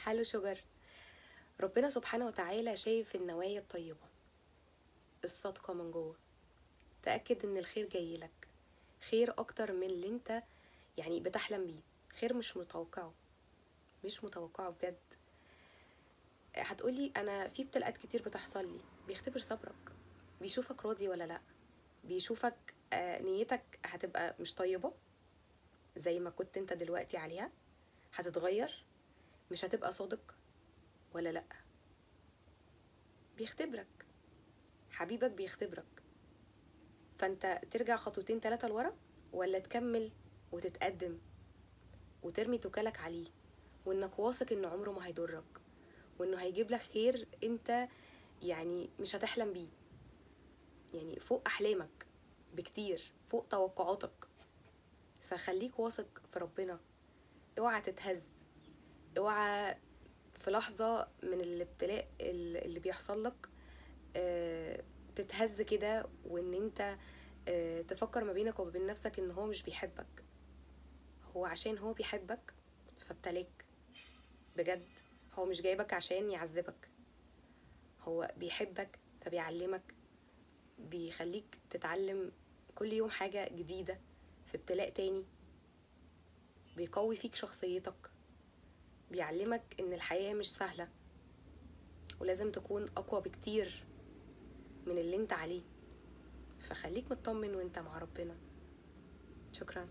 حلو شجر. ربنا سبحانه وتعالى شايف النوايا الطيبة الصادقة من جوه. تأكد ان الخير جايلك، خير اكتر من اللي انت يعني بتحلم بيه، خير مش متوقعه بجد. هتقولي انا في ابتلاءات كتير بتحصل لي، بيختبر صبرك، بيشوفك راضي ولا لا، بيشوفك نيتك هتبقى مش طيبة زي ما كنت انت دلوقتي عليها، هتتغير، مش هتبقى صادق ولا لا. بيختبرك، حبيبك بيختبرك. فانت ترجع خطوتين تلاتة لورا، ولا تكمل وتتقدم وترمي توكلك عليه، وانك واثق ان عمره ما هيضرك، وانه هيجيب لك خير انت يعني مش هتحلم بيه، يعني فوق احلامك بكتير، فوق توقعاتك. فخليك واثق في ربنا، اوعى تتهز، اوعى في لحظة من الابتلاء اللي بيحصل لك تتهز كده، وان انت تفكر ما بينك وما بين نفسك ان هو مش بيحبك. هو عشان هو بيحبك فابتلاك بجد. هو مش جايبك عشان يعذبك، هو بيحبك فبيعلمك، بيخليك تتعلم كل يوم حاجة جديدة في ابتلاء تاني، بيقوي فيك شخصيتك، بيعلمك ان الحياة مش سهلة ولازم تكون اقوى بكتير من اللي انت عليه. فخليك مطمن وانت مع ربنا. شكرا.